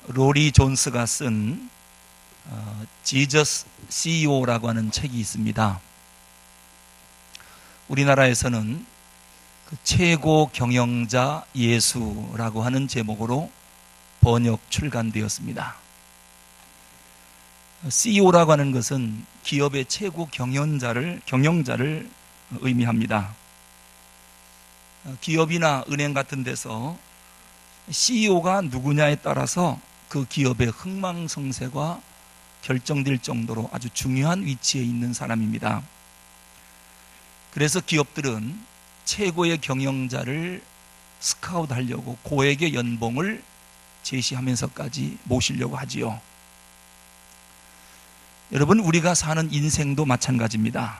로리 존스가 쓴 Jesus CEO라고 하는 책이 있습니다. 우리나라에서는 그 최고 경영자 예수라고 하는 제목으로 번역 출간되었습니다. CEO라고 하는 것은 기업의 최고 경영자를 의미합니다. 기업이나 은행 같은 데서 CEO가 누구냐에 따라서 그 기업의 흥망성쇠가 결정될 정도로 아주 중요한 위치에 있는 사람입니다. 그래서 기업들은 최고의 경영자를 스카웃하려고 고액의 연봉을 제시하면서까지 모시려고 하지요. 여러분, 우리가 사는 인생도 마찬가지입니다.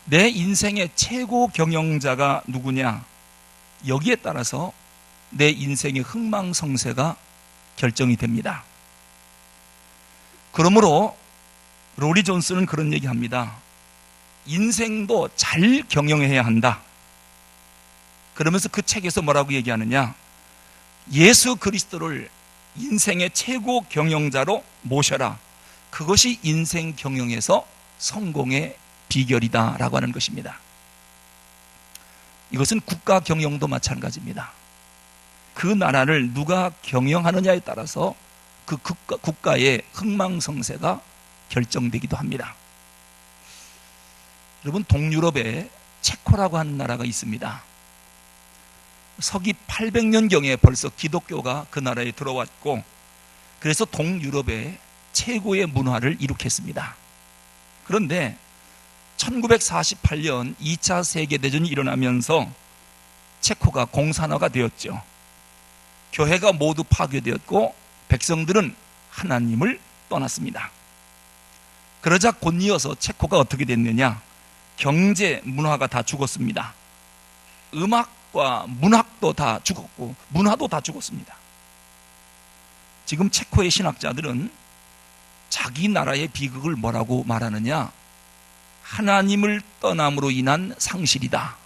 내 인생의 최고 경영자가 누구냐, 여기에 따라서 내 인생의 흥망성쇠가 결정이 됩니다. 그러므로 로리 존스는 그런 얘기합니다. 인생도 잘 경영해야 한다. 그러면서 그 책에서 뭐라고 얘기하느냐, 예수 그리스도를 인생의 최고 경영자로 모셔라. 그것이 인생 경영에서 성공의 비결이다 라고 하는 것입니다. 이것은 국가 경영도 마찬가지입니다. 그 나라를 누가 경영하느냐에 따라서 그 국가의 흥망성쇠가 결정되기도 합니다. 여러분, 동유럽에 체코라고 하는 나라가 있습니다. 서기 800년경에 벌써 기독교가 그 나라에 들어왔고, 그래서 동유럽의 최고의 문화를 일으켰습니다. 그런데 1948년 2차 세계대전이 일어나면서 체코가 공산화가 되었죠. 교회가 모두 파괴되었고 백성들은 하나님을 떠났습니다. 그러자 곧이어서 체코가 어떻게 됐느냐, 경제, 문화가 다 죽었습니다. 음악과 문학도 다 죽었고 문화도 다 죽었습니다. 지금 체코의 신학자들은 자기 나라의 비극을 뭐라고 말하느냐, 하나님을 떠남으로 인한 상실이다,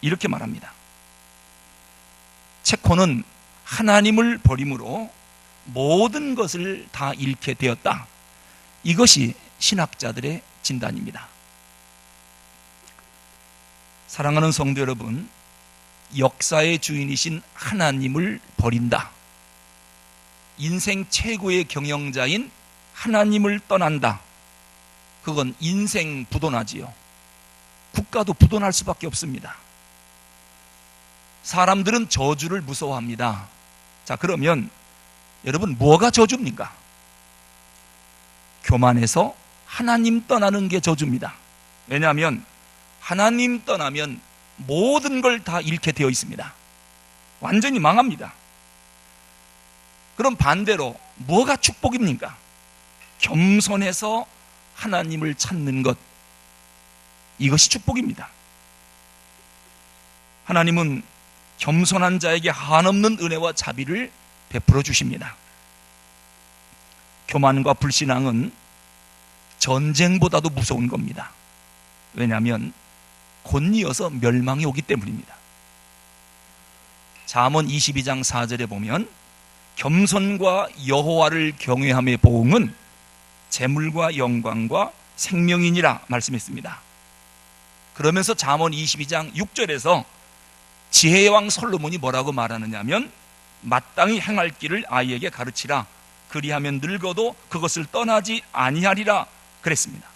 이렇게 말합니다. 체코는 하나님을 버림으로 모든 것을 다 잃게 되었다. 이것이 신학자들의 진단입니다. 사랑하는 성도 여러분, 역사의 주인이신 하나님을 버린다, 인생 최고의 경영자인 하나님을 떠난다, 그건 인생 부도나지요. 국가도 부도날 수밖에 없습니다. 사람들은 저주를 무서워합니다. 자, 그러면 여러분, 뭐가 저주입니까? 교만해서 하나님 떠나는 게 저주입니다. 왜냐하면 하나님 떠나면 모든 걸 다 잃게 되어 있습니다. 완전히 망합니다. 그럼 반대로 뭐가 축복입니까? 겸손해서 하나님을 찾는 것, 이것이 축복입니다. 하나님은 겸손한 자에게 한없는 은혜와 자비를 베풀어 주십니다. 교만과 불신앙은 전쟁보다도 무서운 겁니다. 왜냐하면 곧이어서 멸망이 오기 때문입니다. 잠언 22장 4절에 보면 겸손과 여호와를 경외함의 보응은 재물과 영광과 생명이니라 말씀했습니다. 그러면서 잠언 22장 6절에서 지혜의 왕 솔로몬이 뭐라고 말하느냐면, 마땅히 행할 길을 아이에게 가르치라. 그리하면 늙어도 그것을 떠나지 아니하리라 그랬습니다.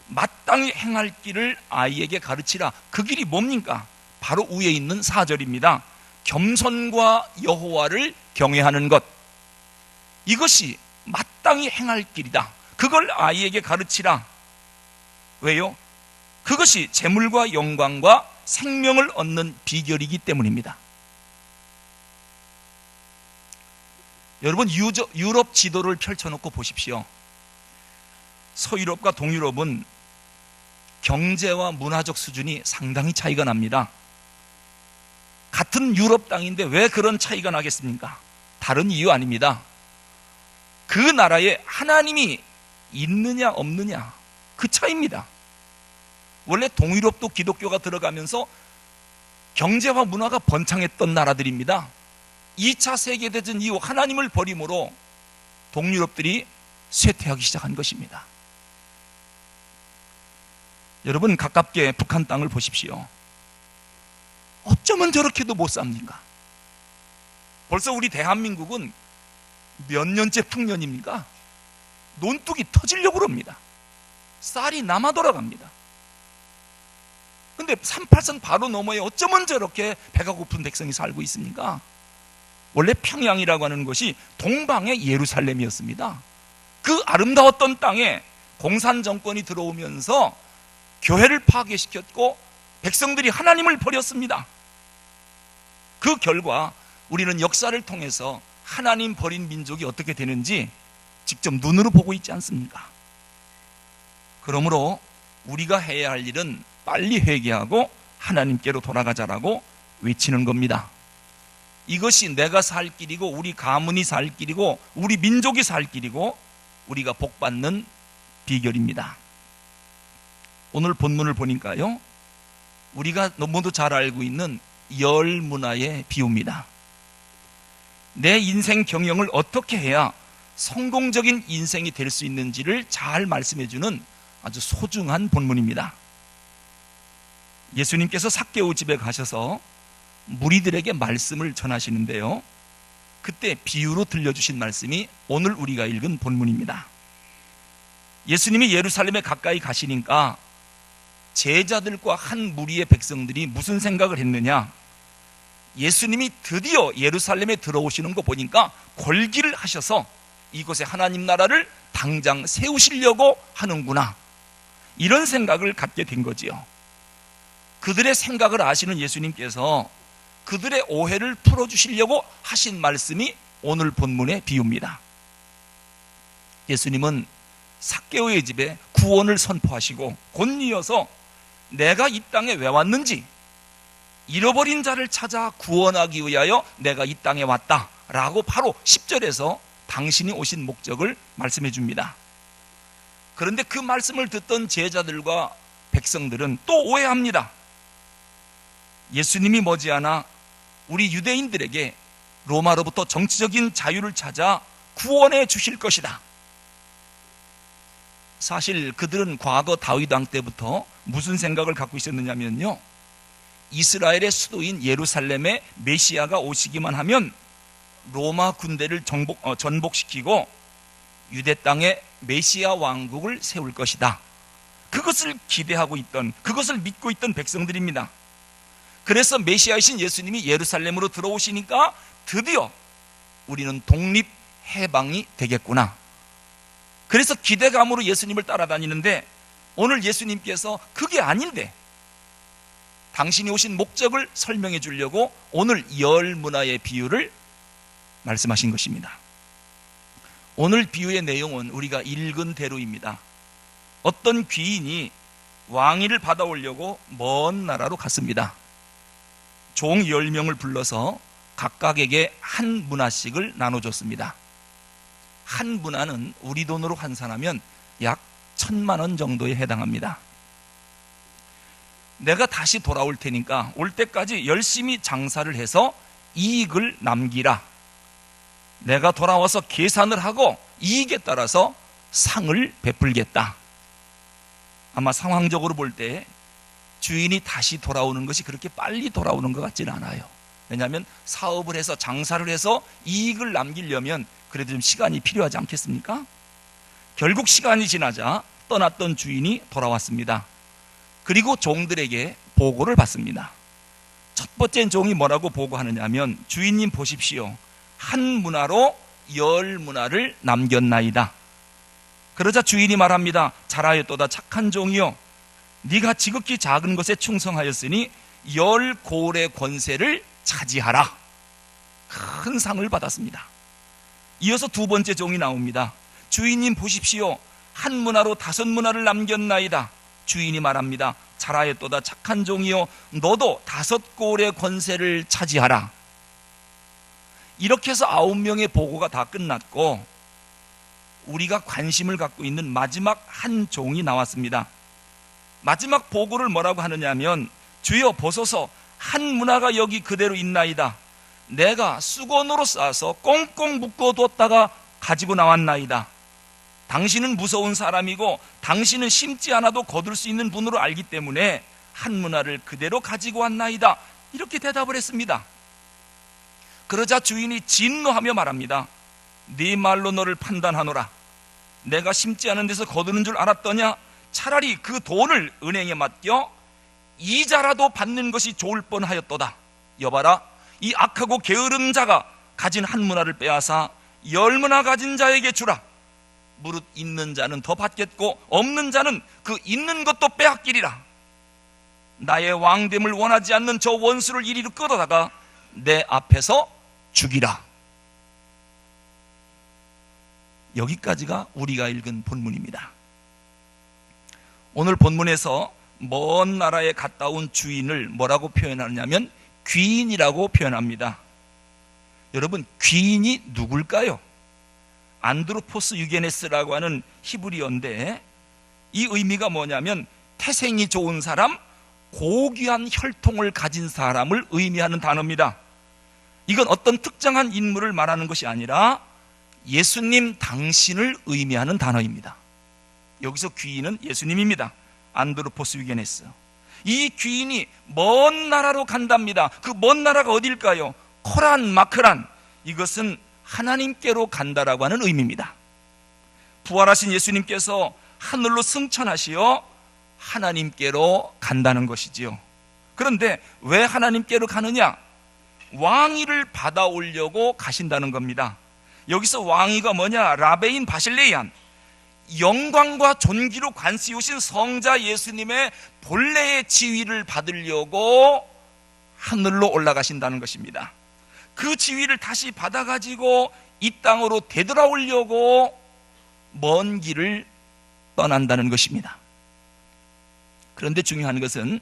마땅히 행할 길을 아이에게 가르치라. 그 길이 뭡니까? 바로 위에 있는 4절입니다. 겸손과 여호와를 경외하는 것, 이것이 마땅히 행할 길이다. 그걸 아이에게 가르치라. 왜요? 그것이 재물과 영광과 생명을 얻는 비결이기 때문입니다. 여러분, 유럽 지도를 펼쳐놓고 보십시오. 서유럽과 동유럽은 경제와 문화적 수준이 상당히 차이가 납니다. 같은 유럽 땅인데 왜 그런 차이가 나겠습니까? 다른 이유 아닙니다. 그 나라에 하나님이 있느냐 없느냐, 그 차이입니다. 원래 동유럽도 기독교가 들어가면서 경제와 문화가 번창했던 나라들입니다. 2차 세계대전 이후 하나님을 버림으로 동유럽들이 쇠퇴하기 시작한 것입니다. 여러분, 가깝게 북한 땅을 보십시오. 어쩌면 저렇게도 못 삽니까? 벌써 우리 대한민국은 몇 년째 풍년입니까? 논둑이 터지려고 그럽니다. 쌀이 남아 돌아갑니다. 근데 38선 바로 너머에 어쩌면 저렇게 배가 고픈 백성이 살고 있습니까? 원래 평양이라고 하는 것이 동방의 예루살렘이었습니다. 그 아름다웠던 땅에 공산 정권이 들어오면서 교회를 파괴시켰고 백성들이 하나님을 버렸습니다. 그 결과 우리는 역사를 통해서 하나님 버린 민족이 어떻게 되는지 직접 눈으로 보고 있지 않습니까? 그러므로 우리가 해야 할 일은 빨리 회개하고 하나님께로 돌아가자라고 외치는 겁니다. 이것이 내가 살 길이고 우리 가문이 살 길이고 우리 민족이 살 길이고 우리가 복받는 비결입니다. 오늘 본문을 보니까요, 우리가 너무도 잘 알고 있는 열 문화의 비유입니다. 내 인생 경영을 어떻게 해야 성공적인 인생이 될 수 있는지를 잘 말씀해주는 아주 소중한 본문입니다. 예수님께서 삭개오 집에 가셔서 무리들에게 말씀을 전하시는데요, 그때 비유로 들려주신 말씀이 오늘 우리가 읽은 본문입니다. 예수님이 예루살렘에 가까이 가시니까 제자들과 한 무리의 백성들이 무슨 생각을 했느냐, 예수님이 드디어 예루살렘에 들어오시는 거 보니까 골기를 하셔서 이곳에 하나님 나라를 당장 세우시려고 하는구나, 이런 생각을 갖게 된 거지요. 그들의 생각을 아시는 예수님께서 그들의 오해를 풀어주시려고 하신 말씀이 오늘 본문의 비유입니다. 예수님은 삭개오의 집에 구원을 선포하시고 곧 이어서 내가 이 땅에 왜 왔는지, 잃어버린 자를 찾아 구원하기 위하여 내가 이 땅에 왔다 라고 바로 10절에서 당신이 오신 목적을 말씀해 줍니다. 그런데 그 말씀을 듣던 제자들과 백성들은 또 오해합니다. 예수님이 머지않아 우리 유대인들에게 로마로부터 정치적인 자유를 찾아 구원해 주실 것이다. 사실 그들은 과거 다윗 왕 때부터 무슨 생각을 갖고 있었느냐면요, 이스라엘의 수도인 예루살렘에 메시아가 오시기만 하면 로마 군대를 전복시키고 유대 땅에 메시아 왕국을 세울 것이다. 그것을 기대하고 있던, 그것을 믿고 있던 백성들입니다. 그래서 메시아이신 예수님이 예루살렘으로 들어오시니까 드디어 우리는 독립 해방이 되겠구나. 그래서 기대감으로 예수님을 따라다니는데 오늘 예수님께서 그게 아닌데 당신이 오신 목적을 설명해 주려고 오늘 열 문화의 비유를 말씀하신 것입니다. 오늘 비유의 내용은 우리가 읽은 대로입니다. 어떤 귀인이 왕위를 받아오려고 먼 나라로 갔습니다. 종 10명을 불러서 각각에게 한 문화씩을 나눠줬습니다. 한 문화는 우리 돈으로 환산하면 약 1,000만 원 정도에 해당합니다. 내가 다시 돌아올 테니까 올 때까지 열심히 장사를 해서 이익을 남기라. 내가 돌아와서 계산을 하고 이익에 따라서 상을 베풀겠다. 아마 상황적으로 볼 때 주인이 다시 돌아오는 것이 그렇게 빨리 돌아오는 것 같지는 않아요. 왜냐하면 사업을 해서 장사를 해서 이익을 남기려면 그래도 좀 시간이 필요하지 않겠습니까? 결국 시간이 지나자 떠났던 주인이 돌아왔습니다. 그리고 종들에게 보고를 받습니다. 첫 번째 종이 뭐라고 보고하느냐 하면, 주인님 보십시오, 한 문화로 10문화를 남겼나이다. 그러자 주인이 말합니다. 잘하였도다 착한 종이요, 네가 지극히 작은 것에 충성하였으니 10고을의 권세를 차지하라. 큰 상을 받았습니다. 이어서 두 번째 종이 나옵니다. 주인님 보십시오, 한 문화로 5문화를 남겼나이다. 주인이 말합니다. 잘하였도다 착한 종이요, 너도 5고을의 권세를 차지하라. 이렇게 해서 9명의 보고가 다 끝났고 우리가 관심을 갖고 있는 마지막 한 종이 나왔습니다. 마지막 보고를 뭐라고 하느냐 하면, 주여 보소서, 한 문화가 여기 그대로 있나이다. 내가 수건으로 싸서 꽁꽁 묶어뒀다가 가지고 나왔나이다. 당신은 무서운 사람이고 당신은 심지 않아도 거둘 수 있는 분으로 알기 때문에 한 문화를 그대로 가지고 왔나이다. 이렇게 대답을 했습니다. 그러자 주인이 진노하며 말합니다. 네 말로 너를 판단하노라. 내가 심지 않은 데서 거두는 줄 알았더냐? 차라리 그 돈을 은행에 맡겨 이자라도 받는 것이 좋을 뻔하였도다. 여봐라, 이 악하고 게으른 자가 가진 한 문화를 빼앗아 10문화 가진 자에게 주라. 무릇 있는 자는 더 받겠고 없는 자는 그 있는 것도 빼앗기리라. 나의 왕됨을 원하지 않는 저 원수를 이리로 끌어다가 내 앞에서 죽이라. 여기까지가 우리가 읽은 본문입니다. 오늘 본문에서 먼 나라에 갔다 온 주인을 뭐라고 표현하냐면 귀인이라고 표현합니다. 여러분, 귀인이 누굴까요? 안드로포스 유게네스라고 하는 히브리어인데 이 의미가 뭐냐면 태생이 좋은 사람, 고귀한 혈통을 가진 사람을 의미하는 단어입니다. 이건 어떤 특정한 인물을 말하는 것이 아니라 예수님 당신을 의미하는 단어입니다. 여기서 귀인은 예수님입니다. 안드로포스 유게네스. 이 귀인이 먼 나라로 간답니다. 그 먼 나라가 어딜까요? 코란 마크란. 이것은 하나님께로 간다라고 하는 의미입니다. 부활하신 예수님께서 하늘로 승천하시어 하나님께로 간다는 것이지요. 그런데 왜 하나님께로 가느냐? 왕위를 받아오려고 가신다는 겁니다. 여기서 왕위가 뭐냐? 라베인 바실레이안, 영광과 존귀로 관세우신 성자 예수님의 본래의 지위를 받으려고 하늘로 올라가신다는 것입니다. 그 지위를 다시 받아가지고 이 땅으로 되돌아오려고 먼 길을 떠난다는 것입니다. 그런데 중요한 것은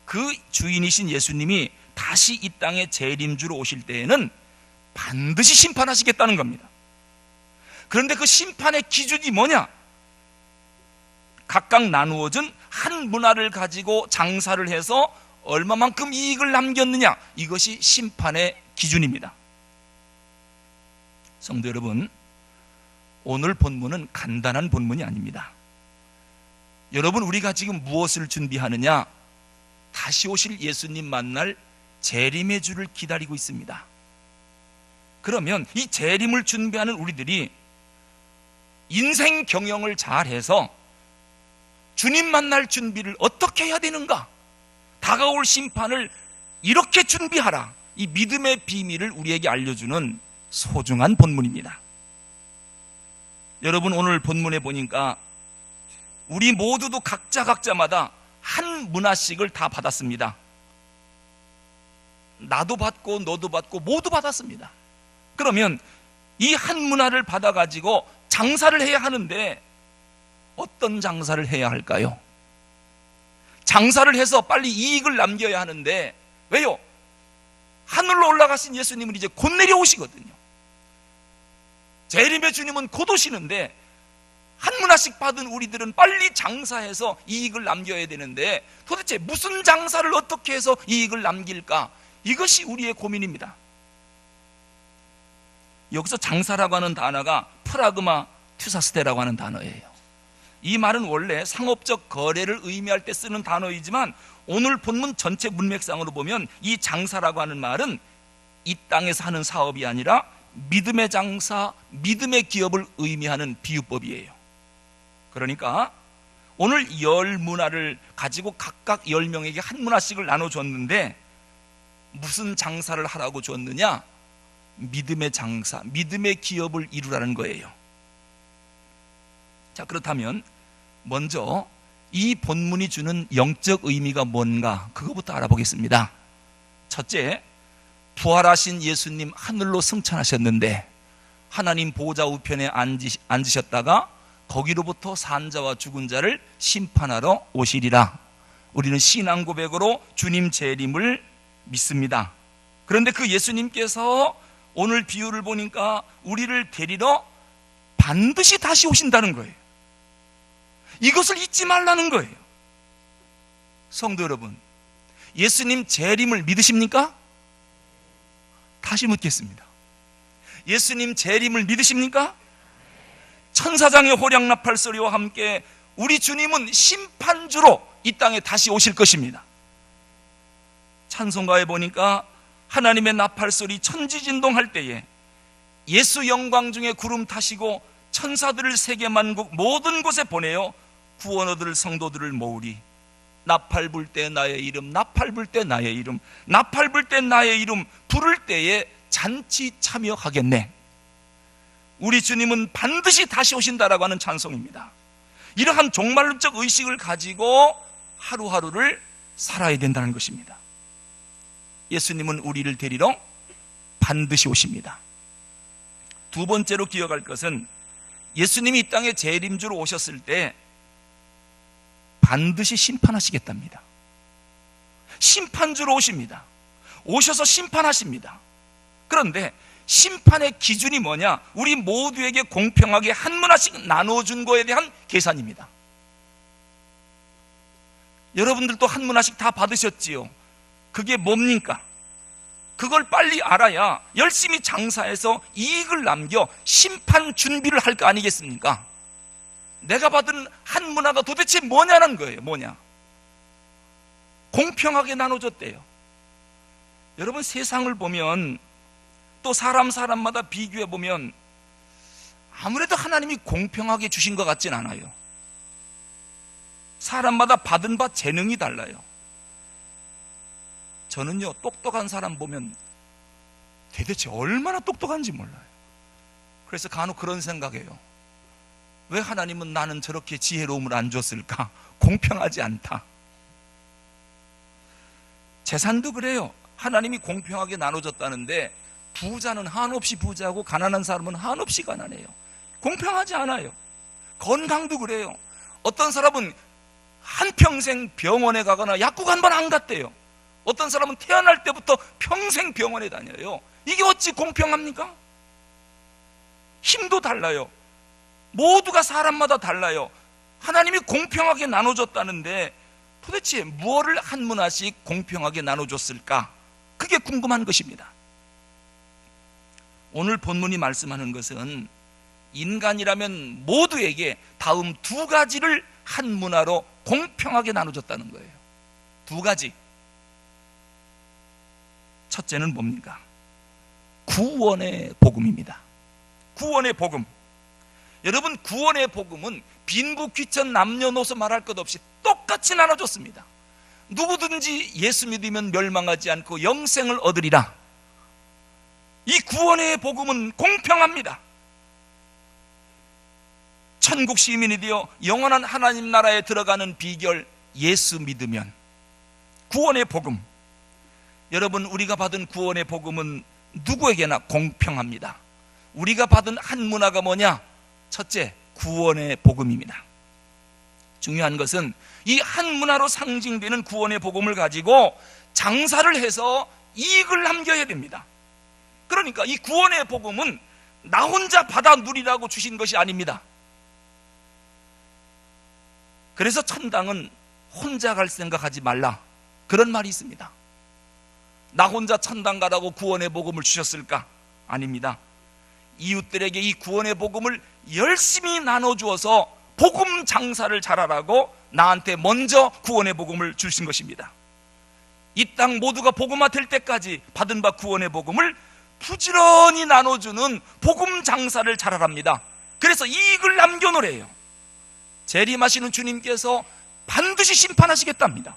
그 주인이신 예수님이 다시 이 땅에 재림주로 오실 때에는 반드시 심판하시겠다는 겁니다. 그런데 그 심판의 기준이 뭐냐? 각각 나누어진 한 문화를 가지고 장사를 해서 얼마만큼 이익을 남겼느냐, 이것이 심판의 기준입니다. 성도 여러분, 오늘 본문은 간단한 본문이 아닙니다. 여러분, 우리가 지금 무엇을 준비하느냐? 다시 오실 예수님 만날 재림의 주를 기다리고 있습니다. 그러면 이 재림을 준비하는 우리들이 인생 경영을 잘해서 주님 만날 준비를 어떻게 해야 되는가? 다가올 심판을 이렇게 준비하라. 이 믿음의 비밀을 우리에게 알려주는 소중한 본문입니다. 여러분, 오늘 본문에 보니까 우리 모두도 각자마다 한 문화씩을 다 받았습니다. 나도 받고 너도 받고 모두 받았습니다. 그러면 이 한 문화를 받아가지고 장사를 해야 하는데 어떤 장사를 해야 할까요? 장사를 해서 빨리 이익을 남겨야 하는데 왜요? 하늘로 올라가신 예수님은 이제 곧 내려오시거든요. 재림의 주님은 곧 오시는데 한 문화씩 받은 우리들은 빨리 장사해서 이익을 남겨야 되는데 도대체 무슨 장사를 어떻게 해서 이익을 남길까? 이것이 우리의 고민입니다. 여기서 장사라고 하는 단어가 프라그마 투사스테라고 하는 단어예요. 이 말은 원래 상업적 거래를 의미할 때 쓰는 단어이지만 오늘 본문 전체 문맥상으로 보면 이 장사라고 하는 말은 이 땅에서 하는 사업이 아니라 믿음의 장사, 믿음의 기업을 의미하는 비유법이에요. 그러니까 오늘 10문화를 가지고 각각 10명에게 한 문화씩을 나눠줬는데 무슨 장사를 하라고 줬느냐? 믿음의 장사, 믿음의 기업을 이루라는 거예요. 자, 그렇다면 먼저 이 본문이 주는 영적 의미가 뭔가 그거부터 알아보겠습니다. 첫째, 부활하신 예수님 하늘로 승천하셨는데 하나님 보좌 우편에 앉으셨다가 거기로부터 산자와 죽은 자를 심판하러 오시리라. 우리는 신앙 고백으로 주님 재림을 믿습니다. 그런데 그 예수님께서 오늘 비유를 보니까 우리를 데리러 반드시 다시 오신다는 거예요. 이것을 잊지 말라는 거예요. 성도 여러분, 예수님 재림을 믿으십니까? 다시 묻겠습니다. 예수님 재림을 믿으십니까? 천사장의 호령 나팔 소리와 함께 우리 주님은 심판주로 이 땅에 다시 오실 것입니다. 찬송가에 보니까 하나님의 나팔 소리 천지진동할 때에 예수 영광 중에 구름 타시고 천사들을 세계 만국 모든 곳에 보내어 구원 얻을 성도들을 모으리. 나팔 불 때 나의 이름, 나팔 불 때 나의 이름, 나팔 불 때 나의 이름 부를 때에 잔치 참여하겠네. 우리 주님은 반드시 다시 오신다라고 하는 찬송입니다. 이러한 종말론적 의식을 가지고 하루하루를 살아야 된다는 것입니다. 예수님은 우리를 데리러 반드시 오십니다. 두 번째로 기억할 것은 예수님이 이 땅에 재림주로 오셨을 때 반드시 심판하시겠답니다. 심판주로 오십니다. 오셔서 심판하십니다. 그런데 심판의 기준이 뭐냐? 우리 모두에게 공평하게 한 문화씩 나눠준 거에 대한 계산입니다. 여러분들도 한 문화씩 다 받으셨지요? 그게 뭡니까? 그걸 빨리 알아야 열심히 장사해서 이익을 남겨 심판 준비를 할 거 아니겠습니까? 내가 받은 한 문화가 도대체 뭐냐는 거예요. 뭐냐? 공평하게 나눠줬대요. 여러분, 세상을 보면 또 사람마다 비교해 보면 아무래도 하나님이 공평하게 주신 것 같진 않아요. 사람마다 받은 바 재능이 달라요. 저는요, 똑똑한 사람 보면 도대체 얼마나 똑똑한지 몰라요. 그래서 간혹 그런 생각해요. 왜 하나님은 나는 저렇게 지혜로움을 안 줬을까? 공평하지 않다. 재산도 그래요. 하나님이 공평하게 나눠줬다는데 부자는 한없이 부자고 가난한 사람은 한없이 가난해요. 공평하지 않아요. 건강도 그래요. 어떤 사람은 한평생 병원에 가거나 약국 한 번 안 갔대요. 어떤 사람은 태어날 때부터 평생 병원에 다녀요. 이게 어찌 공평합니까? 힘도 달라요. 모두가 사람마다 달라요. 하나님이 공평하게 나눠줬다는데 도대체 무엇을 한 문화씩 공평하게 나눠줬을까? 그게 궁금한 것입니다. 오늘 본문이 말씀하는 것은 인간이라면 모두에게 다음 두 가지를 한 문화로 공평하게 나눠줬다는 거예요. 두 가지. 첫째는 뭡니까? 구원의 복음입니다. 구원의 복음. 여러분, 구원의 복음은 빈부 귀천 남녀노소 말할 것 없이 똑같이 나눠줬습니다. 누구든지 예수 믿으면 멸망하지 않고 영생을 얻으리라. 이 구원의 복음은 공평합니다. 천국 시민이 되어 영원한 하나님 나라에 들어가는 비결, 예수 믿으면. 구원의 복음. 여러분, 우리가 받은 구원의 복음은 누구에게나 공평합니다. 우리가 받은 한 문화가 뭐냐? 첫째, 구원의 복음입니다. 중요한 것은 이 한 문화로 상징되는 구원의 복음을 가지고 장사를 해서 이익을 남겨야 됩니다. 그러니까 이 구원의 복음은 나 혼자 받아 누리라고 주신 것이 아닙니다. 그래서 천당은 혼자 갈 생각하지 말라, 그런 말이 있습니다. 나 혼자 천당 가라고 구원의 복음을 주셨을까? 아닙니다. 이웃들에게 이 구원의 복음을 열심히 나눠주어서 복음 장사를 잘하라고 나한테 먼저 구원의 복음을 주신 것입니다. 이 땅 모두가 복음화 될 때까지 받은 바 구원의 복음을 부지런히 나눠주는 복음 장사를 잘하랍니다. 그래서 이익을 남겨놓으래요. 재림하시는 주님께서 반드시 심판하시겠답니다.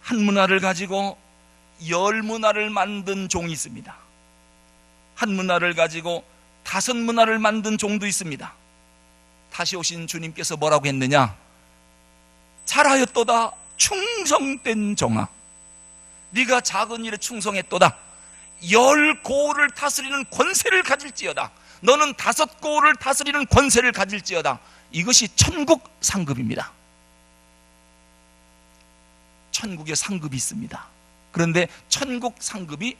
한 문화를 가지고 열 문화를 만든 종이 있습니다. 한 문화를 가지고 다섯 문화를 만든 종도 있습니다. 다시 오신 주님께서 뭐라고 했느냐? 잘하였도다 충성된 종아, 네가 작은 일에 충성했도다. 열 고을을 다스리는 권세를 가질지어다. 너는 다섯 고을을 다스리는 권세를 가질지어다. 이것이 천국 상급입니다. 천국의 상급이 있습니다. 그런데 천국 상급이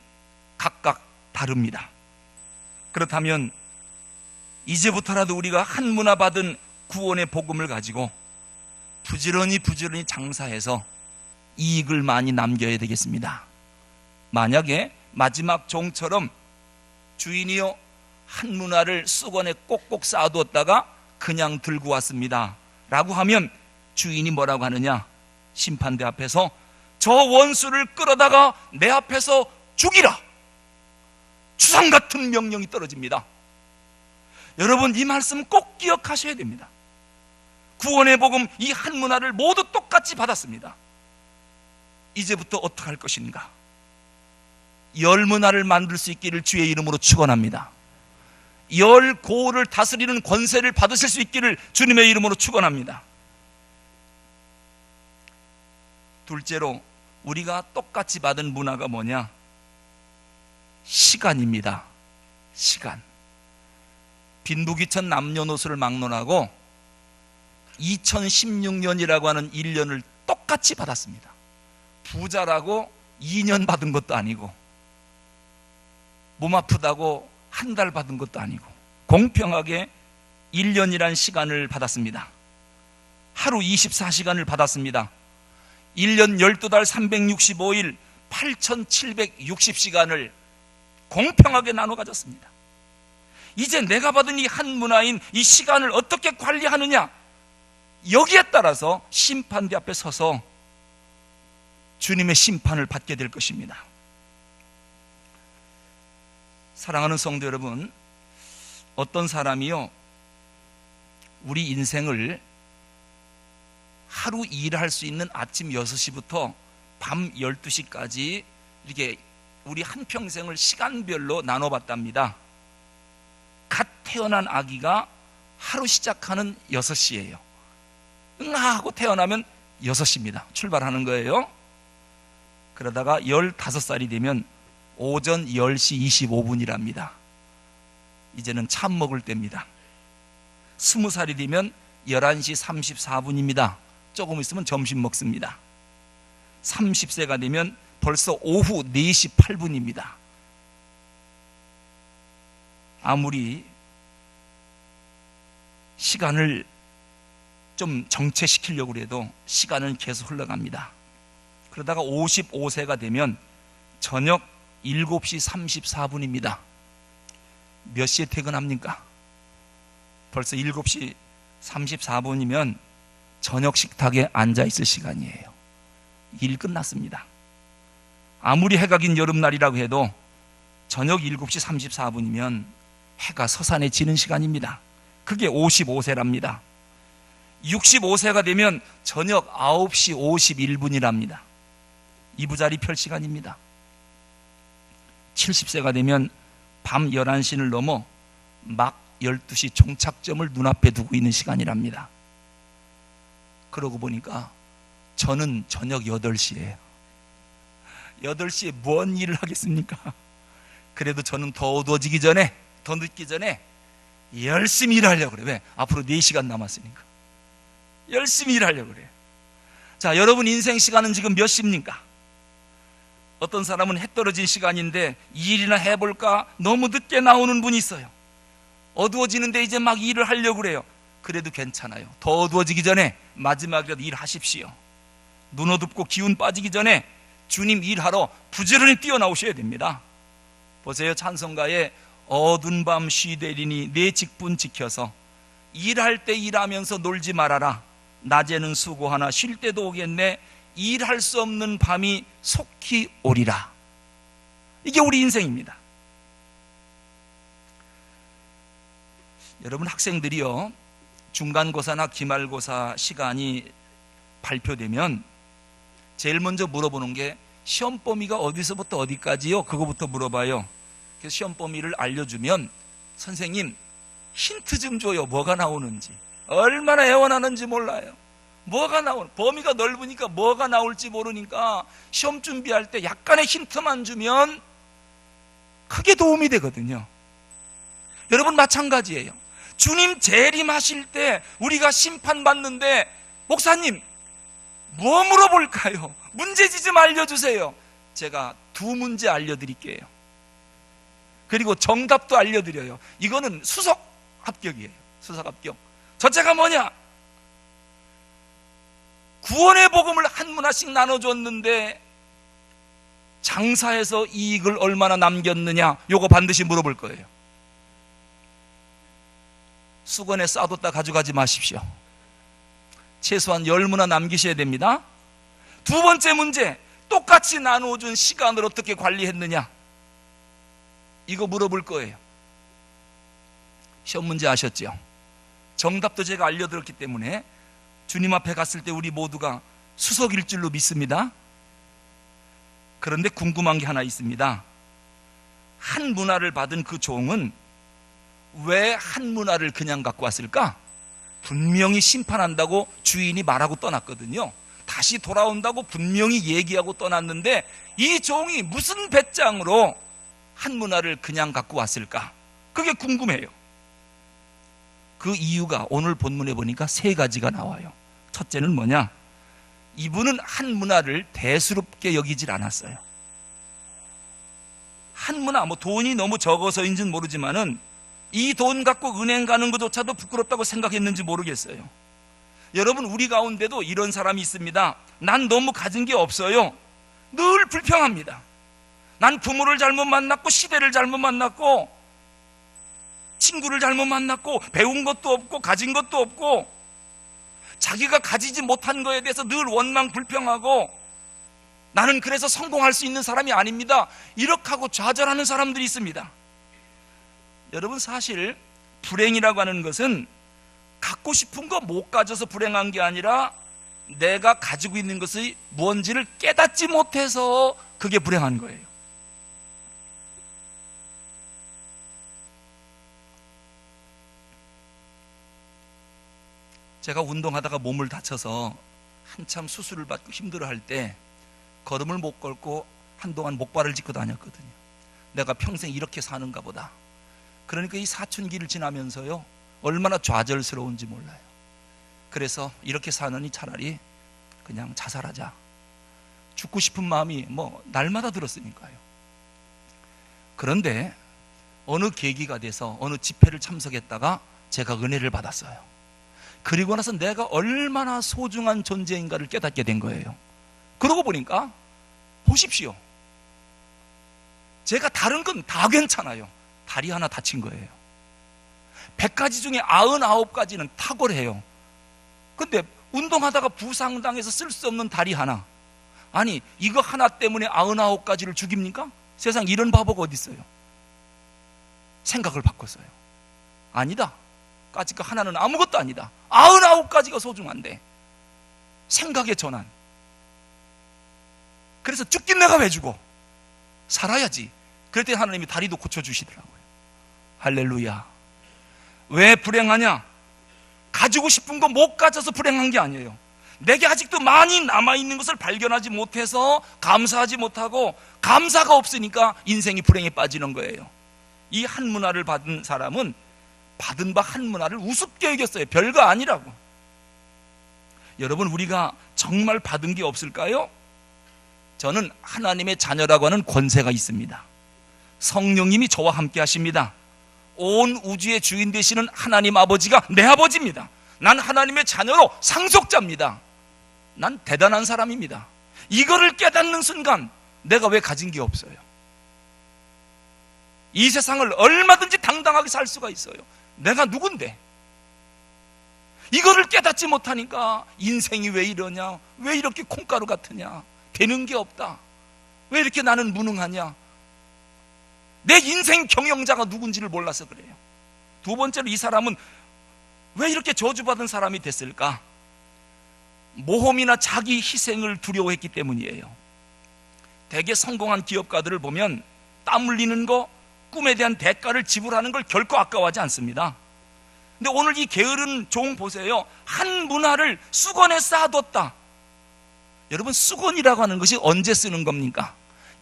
각각 다릅니다. 그렇다면 이제부터라도 우리가 한 문화 받은 구원의 복음을 가지고 부지런히 장사해서 이익을 많이 남겨야 되겠습니다. 만약에 마지막 종처럼 주인이요 한 문화를 수건에 꼭꼭 쌓아두었다가 그냥 들고 왔습니다 라고 하면 주인이 뭐라고 하느냐? 심판대 앞에서 저 원수를 끌어다가 내 앞에서 죽이라, 추상 같은 명령이 떨어집니다. 여러분, 이 말씀 꼭 기억하셔야 됩니다. 구원의 복음 이 한 문화를 모두 똑같이 받았습니다. 이제부터 어떻게 할 것인가? 열 문화를 만들 수 있기를 주의 이름으로 축원합니다. 열 고을을 다스리는 권세를 받으실 수 있기를 주님의 이름으로 축원합니다. 둘째로 우리가 똑같이 받은 문화가 뭐냐? 시간입니다. 시간. 빈부귀천 남녀노소를 막론하고 2016년이라고 하는 1년을 똑같이 받았습니다. 부자라고 2년 받은 것도 아니고 몸 아프다고 한 달 받은 것도 아니고 공평하게 1년이란 시간을 받았습니다. 하루 24시간을 받았습니다. 1년 12달 365일 8760시간을 공평하게 나눠 가졌습니다. 이제 내가 받은 이 한 문화인 이 시간을 어떻게 관리하느냐, 여기에 따라서 심판대 앞에 서서 주님의 심판을 받게 될 것입니다. 사랑하는 성도 여러분, 어떤 사람이요 우리 인생을 하루 일할 수 있는 아침 6시부터 밤 12시까지 이렇게 우리 한평생을 시간별로 나눠봤답니다. 갓 태어난 아기가 하루 시작하는 6시예요. 하고 태어나면 6시입니다. 출발하는 거예요. 그러다가 15살이 되면 오전 10시 25분이랍니다. 이제는 참 먹을 때입니다. 20살이 되면 11시 34분입니다. 조금 있으면 점심 먹습니다. 30세가 되면 벌써 오후 4시 8분입니다. 아무리 시간을 좀 정체시키려고 해도 시간은 계속 흘러갑니다. 그러다가 55세가 되면 저녁 7시 34분입니다. 몇 시에 퇴근합니까? 벌써 7시 34분이면 저녁 식탁에 앉아 있을 시간이에요. 일 끝났습니다. 아무리 해가 긴 여름날이라고 해도 저녁 7시 34분이면 해가 서산에 지는 시간입니다. 그게 55세랍니다. 65세가 되면 저녁 9시 51분이랍니다. 이부자리 펼 시간입니다. 70세가 되면 밤 11시를 넘어 막 12시 종착점을 눈앞에 두고 있는 시간이랍니다. 그러고 보니까 저는 저녁 8시예요. 8시에 뭔 일을 하겠습니까? 그래도 저는 더 어두워지기 전에, 더 늦기 전에 열심히 일하려고 그래요. 왜? 앞으로 4시간 남았으니까. 열심히 일하려고 그래요. 자, 여러분 인생 시간은 지금 몇 시입니까? 어떤 사람은 해 떨어진 시간인데 일이나 해볼까 너무 늦게 나오는 분이 있어요. 어두워지는데 이제 막 일을 하려고 그래요. 그래도 괜찮아요. 더 어두워지기 전에 마지막이라도 일하십시오. 눈 어둡고 기운 빠지기 전에 주님 일하러 부지런히 뛰어나오셔야 됩니다. 보세요. 찬송가에 어두운 밤 쉬되리니 내 직분 지켜서 일할 때 일하면서 놀지 말아라. 낮에는 수고하나 쉴 때도 오겠네. 일할 수 없는 밤이 속히 오리라. 이게 우리 인생입니다. 여러분 학생들이요 중간고사나 기말고사 시간이 발표되면 제일 먼저 물어보는 게 시험 범위가 어디서부터 어디까지요? 그거부터 물어봐요. 그래서 시험 범위를 알려주면 선생님 힌트 좀 줘요. 뭐가 나오는지. 얼마나 애원하는지 몰라요. 뭐가 범위가 넓으니까 뭐가 나올지 모르니까 시험 준비할 때 약간의 힌트만 주면 크게 도움이 되거든요. 여러분 마찬가지예요. 주님 재림하실 때 우리가 심판받는데 목사님 뭐 물어볼까요? 문제지 좀 알려주세요. 제가 2문제 알려드릴게요. 그리고 정답도 알려드려요. 이거는 수석 합격이에요. 수석 합격. 첫째가 뭐냐? 구원의 복음을 한 문화씩 나눠줬는데 장사해서 이익을 얼마나 남겼느냐, 요거 반드시 물어볼 거예요. 수건에 싸뒀다 가져가지 마십시오. 최소한 10문화 남기셔야 됩니다. 두 번째 문제, 똑같이 나누어준 시간을 어떻게 관리했느냐, 이거 물어볼 거예요. 시험 문제 아셨죠? 정답도 제가 알려드렸기 때문에 주님 앞에 갔을 때 우리 모두가 수석일 줄로 믿습니다. 그런데 궁금한 게 하나 있습니다. 한 문화를 받은 그 종은 왜 한 문화를 그냥 갖고 왔을까? 분명히 심판한다고 주인이 말하고 떠났거든요. 다시 돌아온다고 분명히 얘기하고 떠났는데 이 종이 무슨 배짱으로 한 문화를 그냥 갖고 왔을까? 그게 궁금해요. 그 이유가 오늘 본문에 보니까 3가지가 나와요. 첫째는 뭐냐? 이분은 한 문화를 대수롭게 여기질 않았어요. 한 문화, 돈이 너무 적어서인지는 모르지만은 이 돈 갖고 은행 가는 것조차도 부끄럽다고 생각했는지 모르겠어요. 여러분, 우리 가운데도 이런 사람이 있습니다. 난 너무 가진 게 없어요. 늘 불평합니다. 난 부모를 잘못 만났고, 시대를 잘못 만났고, 친구를 잘못 만났고, 배운 것도 없고, 가진 것도 없고, 자기가 가지지 못한 거에 대해서 늘 원망 불평하고, 나는 그래서 성공할 수 있는 사람이 아닙니다, 이렇게 하고 좌절하는 사람들이 있습니다. 여러분, 사실 불행이라고 하는 것은 갖고 싶은 거 못 가져서 불행한 게 아니라 내가 가지고 있는 것이 무언지를 깨닫지 못해서 그게 불행한 거예요. 제가 운동하다가 몸을 다쳐서 한참 수술을 받고 힘들어할 때 걸음을 못 걸고 한동안 목발을 짚고 다녔거든요. 내가 평생 이렇게 사는가 보다. 그러니까 이 사춘기를 지나면서요, 얼마나 좌절스러운지 몰라요. 그래서 이렇게 사느니 차라리 그냥 자살하자. 죽고 싶은 마음이 날마다 들었으니까요. 그런데 어느 계기가 돼서 어느 집회를 참석했다가 제가 은혜를 받았어요. 그리고 나서 내가 얼마나 소중한 존재인가를 깨닫게 된 거예요. 그러고 보니까 보십시오. 제가 다른 건 다 괜찮아요. 다리 하나 다친 거예요. 100가지 중에 99가지는 탁월해요. 근데 운동하다가 부상당해서 쓸 수 없는 다리 하나, 아니 이거 하나 때문에 99가지를 죽입니까? 세상 이런 바보가 어디 있어요? 생각을 바꿨어요. 아니다, 까짓 거 하나는 아무것도 아니다. 99가지가 소중한데 생각의 전환. 그래서 죽긴 내가 왜 죽어? 살아야지. 그럴 때 하나님이 다리도 고쳐주시더라고요. 할렐루야. 왜 불행하냐? 가지고 싶은 거 못 가져서 불행한 게 아니에요. 내게 아직도 많이 남아있는 것을 발견하지 못해서 감사하지 못하고, 감사가 없으니까 인생이 불행에 빠지는 거예요. 이 한 문화를 받은 사람은 받은 바 한 문화를 우습게 여겼어요. 별거 아니라고. 여러분, 우리가 정말 받은 게 없을까요? 저는 하나님의 자녀라고 하는 권세가 있습니다. 성령님이 저와 함께 하십니다. 온 우주의 주인 되시는 하나님 아버지가 내 아버지입니다. 난 하나님의 자녀로 상속자입니다. 난 대단한 사람입니다. 이거를 깨닫는 순간 내가 왜 가진 게 없어요? 이 세상을 얼마든지 당당하게 살 수가 있어요. 내가 누군데? 이거를 깨닫지 못하니까 인생이 왜 이러냐? 왜 이렇게 콩가루 같으냐? 되는 게 없다. 왜 이렇게 나는 무능하냐? 내 인생 경영자가 누군지를 몰라서 그래요. 두 번째로, 이 사람은 왜 이렇게 저주받은 사람이 됐을까? 모험이나 자기 희생을 두려워했기 때문이에요. 대개 성공한 기업가들을 보면 땀 흘리는 거, 꿈에 대한 대가를 지불하는 걸 결코 아까워하지 않습니다. 근데 오늘 이 게으른 종 보세요. 한 문화를 수건에 쌓아뒀다. 여러분, 수건이라고 하는 것이 언제 쓰는 겁니까?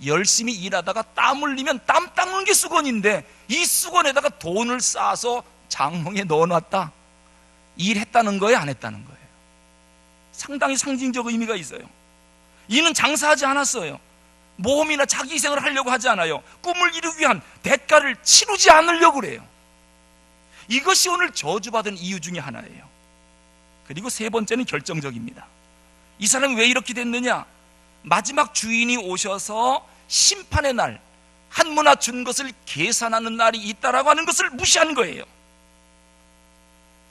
열심히 일하다가 땀 흘리면 땀 닦는 게 수건인데, 이 수건에다가 돈을 쌓아서 장롱에 넣어놨다. 일했다는 거예요, 안 했다는 거예요? 상당히 상징적 의미가 있어요. 이는 장사하지 않았어요. 모험이나 자기 희생을 하려고 하지 않아요. 꿈을 이루기 위한 대가를 치르지 않으려고 그래요. 이것이 오늘 저주받은 이유 중에 하나예요. 그리고 세 번째는 결정적입니다. 이 사람이 왜 이렇게 됐느냐? 마지막 주인이 오셔서 심판의 날, 한 문화 준 것을 계산하는 날이 있다라고 하는 것을 무시한 거예요.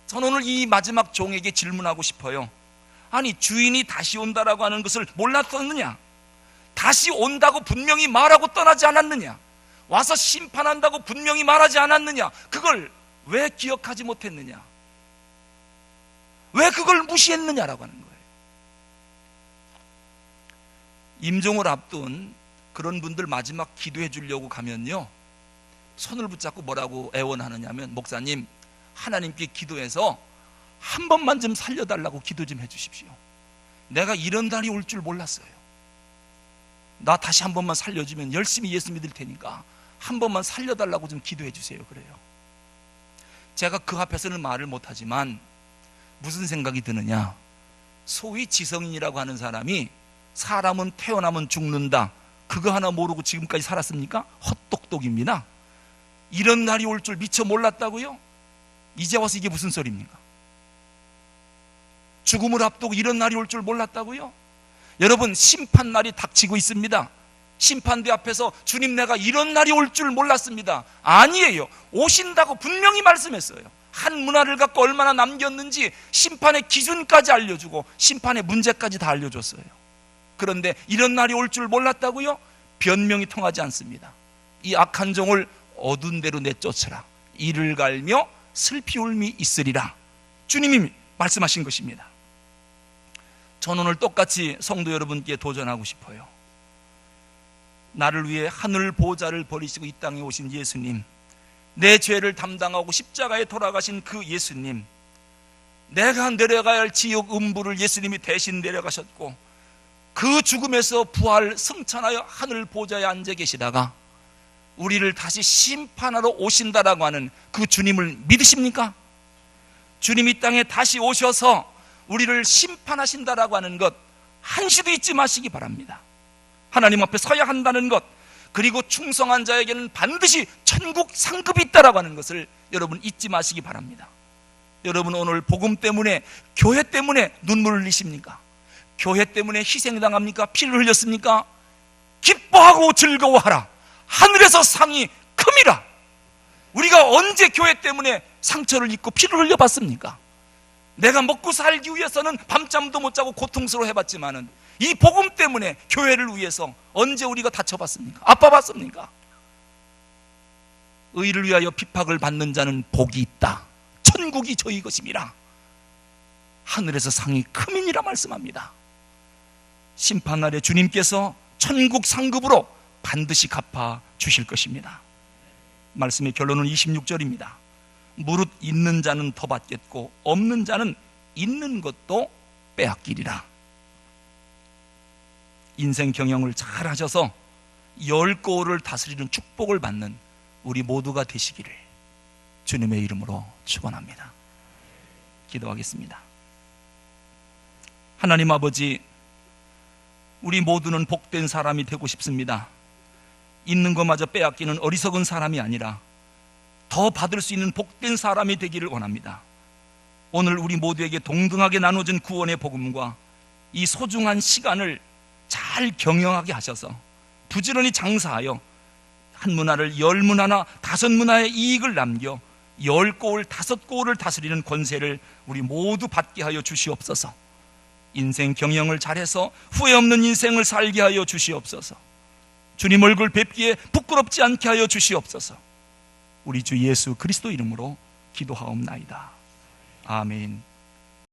저는 오늘 이 마지막 종에게 질문하고 싶어요. 아니, 주인이 다시 온다라고 하는 것을 몰랐었느냐? 다시 온다고 분명히 말하고 떠나지 않았느냐? 와서 심판한다고 분명히 말하지 않았느냐? 그걸 왜 기억하지 못했느냐? 왜 그걸 무시했느냐라고 하는 거예요. 임종을 앞둔 그런 분들 마지막 기도해 주려고 가면요, 손을 붙잡고 뭐라고 애원하느냐면, 목사님, 하나님께 기도해서 한 번만 좀 살려달라고 기도 좀 해주십시오. 내가 이런 날이 올 줄 몰랐어요. 나 다시 한 번만 살려주면 열심히 예수 믿을 테니까 한 번만 살려달라고 좀 기도해 주세요. 그래요. 제가 그 앞에서는 말을 못하지만 무슨 생각이 드느냐, 소위 지성인이라고 하는 사람이 사람은 태어나면 죽는다, 그거 하나 모르고 지금까지 살았습니까? 헛똑똑입니다. 이런 날이 올 줄 미처 몰랐다고요? 이제 와서 이게 무슨 소리입니까? 죽음을 앞두고 이런 날이 올 줄 몰랐다고요? 여러분, 심판날이 닥치고 있습니다. 심판대 앞에서 주님, 내가 이런 날이 올 줄 몰랐습니다. 아니에요. 오신다고 분명히 말씀했어요. 한 문화를 갖고 얼마나 남겼는지 심판의 기준까지 알려주고 심판의 문제까지 다 알려줬어요. 그런데 이런 날이 올 줄 몰랐다고요? 변명이 통하지 않습니다. 이 악한 종을 어두운 데로 내쫓으라. 이를 갈며 슬피 울미 있으리라. 주님이 말씀하신 것입니다. 저는 오늘 똑같이 성도 여러분께 도전하고 싶어요. 나를 위해 하늘 보좌를 버리시고 이 땅에 오신 예수님, 내 죄를 담당하고 십자가에 돌아가신 그 예수님, 내가 내려가야 할 지옥 음부를 예수님이 대신 내려가셨고 그 죽음에서 부활 승천하여 하늘 보좌에 앉아 계시다가 우리를 다시 심판하러 오신다라고 하는 그 주님을 믿으십니까? 주님이 이 땅에 다시 오셔서 우리를 심판하신다라고 하는 것 한시도 잊지 마시기 바랍니다. 하나님 앞에 서야 한다는 것, 그리고 충성한 자에게는 반드시 천국 상급이 있다라고 하는 것을 여러분 잊지 마시기 바랍니다. 여러분, 오늘 복음 때문에, 교회 때문에 눈물을 흘리십니까? 교회 때문에 희생당합니까? 피를 흘렸습니까? 기뻐하고 즐거워하라. 하늘에서 상이 큼이라. 우리가 언제 교회 때문에 상처를 입고 피를 흘려봤습니까? 내가 먹고 살기 위해서는 밤잠도 못 자고 고통스러워 해봤지만은 이 복음 때문에 교회를 위해서 언제 우리가 다쳐봤습니까? 아파봤습니까? 의를 위하여 핍박을 받는 자는 복이 있다. 천국이 저희 것임이라. 하늘에서 상이 크민이라 말씀합니다. 심판날에 주님께서 천국 상급으로 반드시 갚아 주실 것입니다. 말씀의 결론은 26절입니다. 무릇 있는 자는 더 받겠고 없는 자는 있는 것도 빼앗기리라. 인생 경영을 잘 하셔서 10고을을 다스리는 축복을 받는 우리 모두가 되시기를 주님의 이름으로 축원합니다. 기도하겠습니다. 하나님 아버지, 우리 모두는 복된 사람이 되고 싶습니다. 있는 것마저 빼앗기는 어리석은 사람이 아니라 더 받을 수 있는 복된 사람이 되기를 원합니다. 오늘 우리 모두에게 동등하게 나눠진 구원의 복음과 이 소중한 시간을 잘 경영하게 하셔서 부지런히 장사하여 한 문화를 10문화나 5문화의 이익을 남겨 10고을 5고을을 다스리는 권세를 우리 모두 받게 하여 주시옵소서. 인생 경영을 잘해서 후회 없는 인생을 살게 하여 주시옵소서. 주님 얼굴 뵙기에 부끄럽지 않게 하여 주시옵소서. 우리 주 예수 그리스도 이름으로 기도하옵나이다. 아멘.